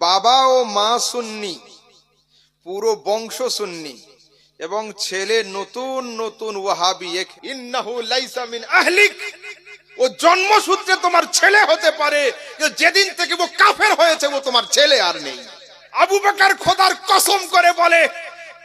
বাবা ও মা সুন্নি, পুরো বংশ সুন্নি, এবং ছেলে নতুন নতুন ওয়াহাবি। ইন্নাহু লাইসা মিন আহলিক, ও জন্মসূত্রে তোমার ছেলে হতে পারে, যেদিন থেকে ও কাফের হয়েছে ও তোমার ছেলে আর নেই। আবু বকর খোদার কসম করে বলে,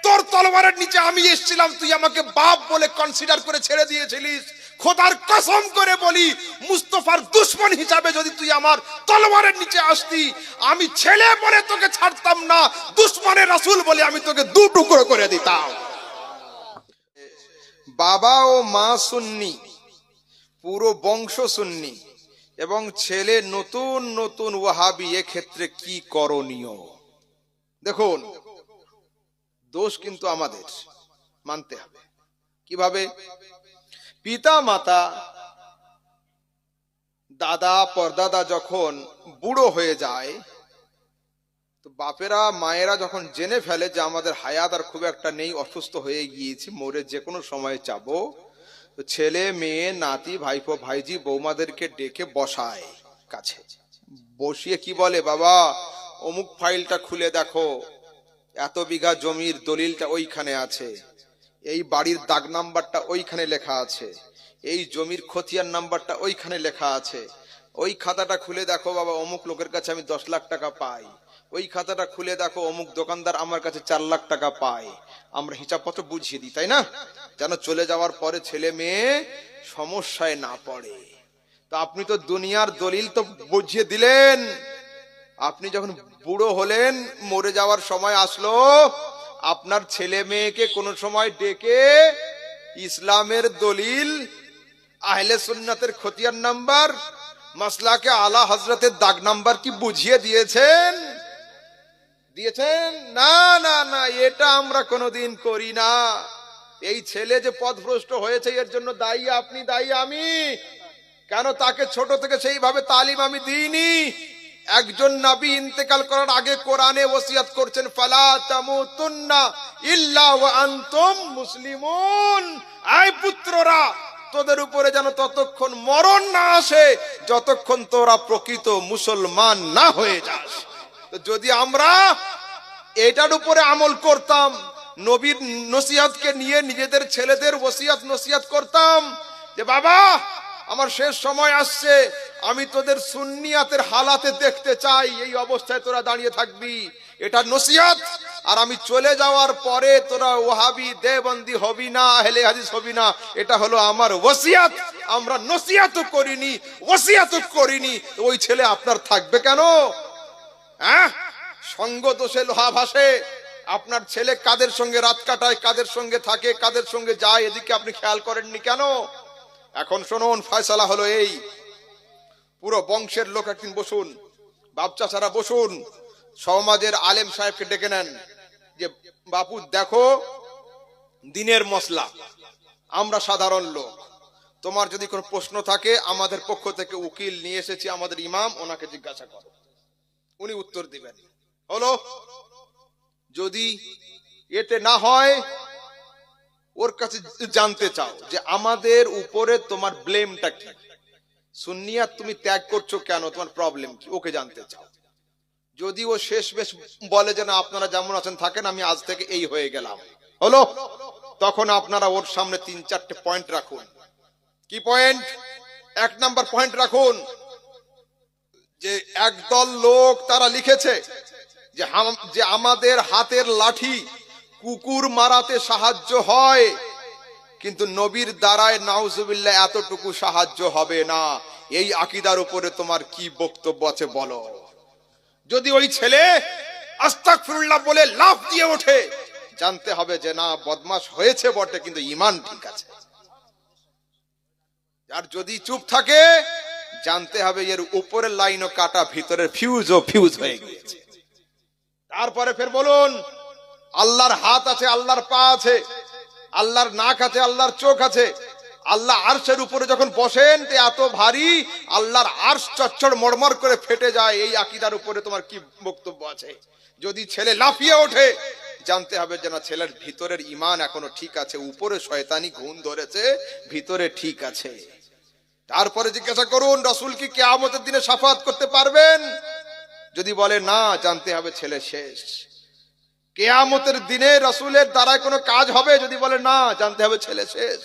তোর তলোয়ারের নিচে আমি এসেছিলাম, তুই আমাকে বাপ বলে কনসিডার করে ছেড়ে দিয়েছিলিস। খোদার কসম করে বলি, মুস্তাফার দুশমন হিসাবে যদি তুই আমার তলোয়ারের নিচে আসতি, আমি ছেলে বলে তোকে ছাড়তাম না, দুশমনের রাসূল বলে আমি তোকে দু টুকরো করে দিতাম। বাবা ও মা সুন্নি, পুরো বংশ সুন্নি, এবং ছেলে নতুন নতুন ওয়াহাবি। এক্ষেত্রে কি করণীয়? দেখুন, দোষ কিন্তু আমাদের, মানতে হবে। কিভাবে? পিতা মাতা, দাদা পরদাদা যখন বুড়ো হয়ে যায়, তো বাপেরা মায়েরা যখন জেনে ফেলে যে আমাদের হায়াত আর খুব একটা নেই, অসুস্থ হয়ে গিয়েছি, মরে যে কোনো সময় যাবো, তো ছেলে মেয়ে নাতি ভাইপো ভাইজি বৌমাদেরকে ডেকে বসায় কাছে, বসিয়ে কি বলে, বাবা অমুক ফাইলটা খুলে দেখো, এত বিঘা জমির দলিলটা ওইখানে আছে, এই বাড়ির দাগ নাম্বারটা ওইখানে লেখা আছে, এই জমির খতিয়ান নাম্বারটা ওইখানে লেখা আছে, ওই খাতাটা খুলে দেখো বাবা, অমুক লোকের কাছে আমি 10 লাখ টাকা পাই, ওই খাতাটা খুলে দেখো, অমুক দোকানদার আমার কাছে 4 লাখ টাকা পায়। আমরা হিসাবপত্র বুঝিয়ে দিই, তাই না? যেন চলে যাওয়ার পরে ছেলে মেয়ে সমস্যায় না পড়ে। তো আপনি তো দুনিয়ার দলিল তো বুঝিয়ে দিলেন, আপনি যখন বুড়ো হলেন, মরে যাওয়ার সময় আসলো, আপনার ছেলে মেয়েকে কোন সময় ডেকে ইসলামের দলিল, আহলে সুন্নাতের খতিয়ান নাম্বার, মাসলাকে আলা হযরতের দাগ নাম্বার কি বুঝিয়ে দিয়েছেন? দিয়েছেন? না না না, এটা আমরা কোনোদিন করি না। এই ছেলে যে পথভ্রষ্ট হয়েছে, এর জন্য দায়ী আপনি, দায়ী আমি। কেন? তাকে ছোট থেকে সেইভাবে তালিম আমি দিইনি। একজন নবী ইন্তেকাল করার আগে কোরআনে ওসিয়ত করছেন, ফালা তামুতুন্না ইল্লা ওয়া আনতুম মুসলিমুন। আয় পুত্ররা, তোদের উপরে যেন ততক্ষণ মরণ না আসে যতক্ষণ তোরা প্রকৃত মুসলমান না হয়ে যাস। তো যদি আমরা এটার উপরে আমল করতাম, নবীর নসিহতকে নিয়ে নিজেদের ছেলেদের ওসিয়ত নসিহত করতাম যে বাবা আমার শেষ সময় আসছে, আমি তোদের সুন্নিয়াতের হালাতে দেখতে চাই, এই অবস্থায় তোরা দাঁড়িয়ে থাকবি, এটা নসিহত। আর আমি চলে যাওয়ার পরে তোরা ওয়াহাবি দেওবন্দি হবি না, আহলে হাদিস হবি না, এটা হলো আমার ওসিয়ত। আমরা নসিহত করিনি, ওসিয়ত করিনি, ওই ছেলে আপনার থাকবে কেন? হ্যাঁ, সঙ্গ দোষে লোহা ভাসে। আপনার ছেলে কাদের সঙ্গে রাত কাটায়, কাদের সঙ্গে থাকে, কাদের সঙ্গে যায়, এদিকে আপনি খেয়াল করেননি কেন? এখন শুনুন, ফয়সালা হলো এই, পুরো বংশের লোক একদিন বসুন, বাপ চাচারা বসুন, সমাজের আলেম সাহেবকে ডেকে নেন যে বাপু দেখো দিনের মসলা, আমরা সাধারণ লোক, তোমার যদি কোনো প্রশ্ন থাকে আমাদের পক্ষ থেকে উকিল নিয়ে এসেছি, আমাদের ইমাম, ওনাকে জিজ্ঞাসা করো, উনি উত্তর দিবেন। হলো? যদি এতে না হয়, ওর কাছে জানতে চাও যে আমাদের উপরে তোমার ব্লেমটা কি, সুন্নিয়াত তুমি ত্যাগ করছো কেন, তোমার প্রবলেম কি, ওকে জানতে চাও। যদি ও শেষ বেশ বলে যে না আপনারা যেমন আছেন থাকেন, আমি আজ থেকে এই হয়ে গেলাম, হলো? তখন আপনারা ওর সামনে 3-4টে পয়েন্ট রাখুন। কি পয়েন্ট? 1 নাম্বার পয়েন্ট রাখুন যে একদল লোক তারা লিখেছে যে আমাদের হাতের লাঠি কুকুর মারাতে সাহায্য হয়, কিন্তু নবীর দ্বারায় নাউজুবিল্লাহ এতটুকু সাহায্য হবে না। এই আকীদার উপরে তোমার কি বক্তব্য আছে বলো? যদি ওই ছেলে আস্তাগফিরুল্লাহ বলে লাফ দিয়ে ওঠে, জানতে হবে যে না বদমাশ হয়েছে বটে, কিন্তু ঈমান ঠিক আছে। আর যদি চুপ থাকে, জানতে হবে এর উপরের লাইনও কাটা, ভিতরের ফিউজও ফিউজ হয়ে গিয়েছে। তারপরে ফের বলুন, আল্লাহর হাত আছে, আল্লাহর পা আছে, আল্লাহর নাক আছে, আল্লাহর চোখ আছে, আল্লাহ আরশের উপরে যখন বসেন তো এত ভারী, আল্লাহর আরশ চচ্চড় মড়মড় করে ফেটে যায়, এই আকীদার উপরে তোমার কি বক্তব্য আছে? যদি ছেলে লাফিয়ে ওঠে, জানতে হবে যে না ছেলের ভিতরের ঈমান এখনো ঠিক আছে, উপরে শয়তানি ঘুণ ধরেছে, ভিতরে ঠিক আছে। তারপরে জিজ্ঞাসা করুন, রাসূল কি কিয়ামতের দিনে শাফাআত করতে পারবেন? যদি বলে না, জানতে হবে ছেলে শেষ। কিয়ামতের দিনে রাসূলের দ্বারা কোনো কাজ হবে, যদি বলে না, জানতে হবে ছেলে শেষ।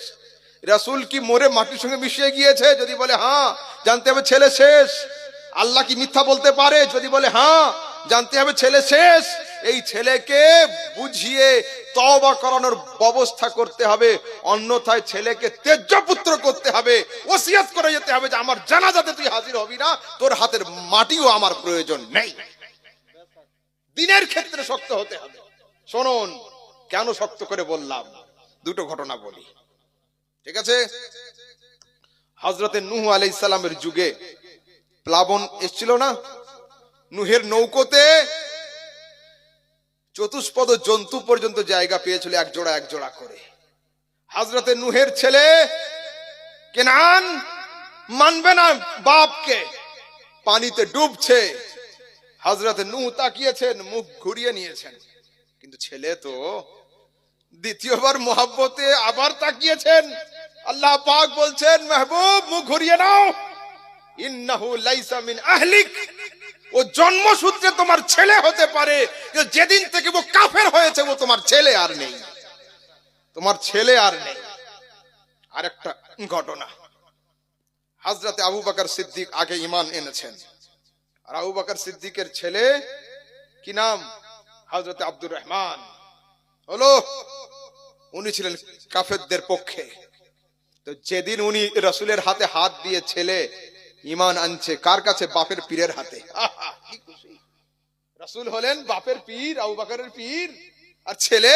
রাসূল কি মরে মাটির সঙ্গে মিশিয়ে গিয়েছে, যদি বলে হ্যাঁ, জানতে হবে ছেলে শেষ। আল্লাহ কি মিথ্যা বলতে পারে, যদি বলে হ্যাঁ, জানতে হবে ছেলে শেষ। এই ছেলেকে বুঝিয়ে তওবা করানোর ব্যবস্থা করতে হবে, অন্যথায় ছেলেকে তেজ্যপুত্র করতে হবে, ওসিয়ত করে যেতে হবে যে আমার জানাজাতে তুই হাজির হবি না, তোর হাতের মাটিও আমার প্রয়োজন নেই। দিনের ক্ষেত্রে শক্ত হতে হবে। শুনুন কেন শক্ত করে বললাম, দুটো ঘটনা বলি, ঠিক আছে? হযরতে নূহ আলাইহিস সালামের যুগে প্লাবন এসেছিল না? নূহের নৌকোতে চতুষ্পদ জন্তু পর্যন্ত জায়গা পেয়েছিল, এক জোড়া করে। হযরতে নূহের ছেলে কেনান মানবে না বাপকে, পানিতে ডুবছে। হযরতে নূহ তাকিয়েছেন, মুখ ঘুরিয়ে নিয়েছেন, কিন্তু ছেলে তো দ্বিতীয়বার মোহাব্বতে আবার তাকিয়েছেন। আল্লাহ পাক বলছেন, মাহবুব মুখ ঘুরিয়ে নাও, ইন্নাহু লাইসা মিন আহলিক, ও জন্মসূত্রে তোমার ছেলে হতে পারে, যেদিন থেকে ও কাফের হয়েছে ও তোমার ছেলে আর নেই, তোমার ছেলে আর নেই। আরেকটা ঘটনা, হযরতে আবু বকর সিদ্দিক আগে ঈমান এনেছেন, আর আবু বকর সিদ্দিকের ছেলে কি নাম, হযরতে আব্দুর রহমান হলো, উনি ছিলেন কাফেরদের পক্ষে। তো যেদিন উনি রাসূলের হাতে হাত দিয়ে ছেলে ঈমান আনছে, কার কাছে? বাপের পীরের হাতে। কি খুশি! রাসূল হলেন বাপের পীর, আবু বকরের পীর, আর ছেলে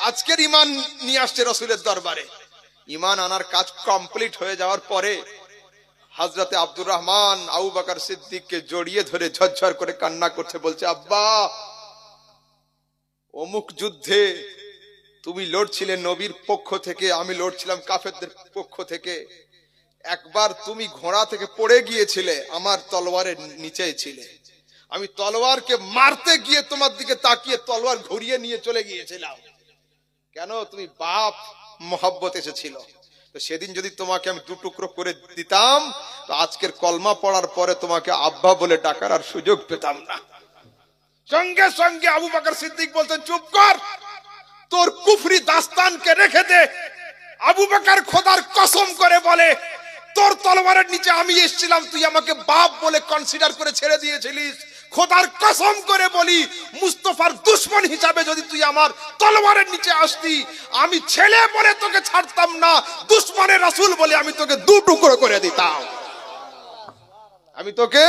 আজকের ঈমান নিয়ে আসছে রাসূলের দরবারে। ঈমান আনার কাজ কমপ্লিট হয়ে যাওয়ার পরে হযরতে আব্দুর রহমান আবু বকর সিদ্দিককে জড়িয়ে ধরে ঝরঝর করে কান্না করছে, বলছে, আব্বা, অমুক যুদ্ধে তুমি লড়ছিলে নবীর পক্ষ থেকে, আমি লড়ছিলাম কাফেরদের পক্ষ থেকে। একবার তুমি ঘোড়া থেকে পড়ে গিয়েছিলে, আমার তলোয়ারের নিচে ছিলে, আমি তলোয়ারকে মারতে গিয়ে তোমার দিকে তাকিয়ে তলোয়ার ঘুরিয়ে নিয়ে চলে গিয়েছিলাম। কেন? তুমি বাপ মোহাব্বত এসেছিল। তো সেদিন যদি তোমাকে আমি দু টুকরো করে দিতাম, তো আজকের কলমা পড়ার পরে তোমাকে আব্বা বলে ডাকার আর সুযোগ পেতাম না। সঙ্গে সঙ্গে আবু বকর সিদ্দিক বলতেন, চুপ কর, তোর কুফরি দাস্তানকে রেখে দে। আবু বকর খোদার কসম করে বলে, তোর তলোয়ারের নিচে আমি এসেছিলাম, তুই আমাকে বাপ বলে কনসিডার করে ছেড়ে দিয়েছিলিস। খোদার কসম করে বলি, মুস্তাফার দুশমন হিসাবে যদি তুই আমার তলোয়ারের নিচে আসতি, আমি ছেলে বলে তোকে ছাড়তাম না, দুশমনের রাসূল বলে আমি তোকে দু টুকরো করে দিতাম, আমি তোকে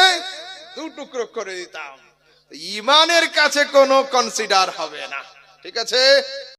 দু টুকরো করে দিতাম। ঈমানের কাছে কোনো কনসিডার হবে না, ঠিক আছে?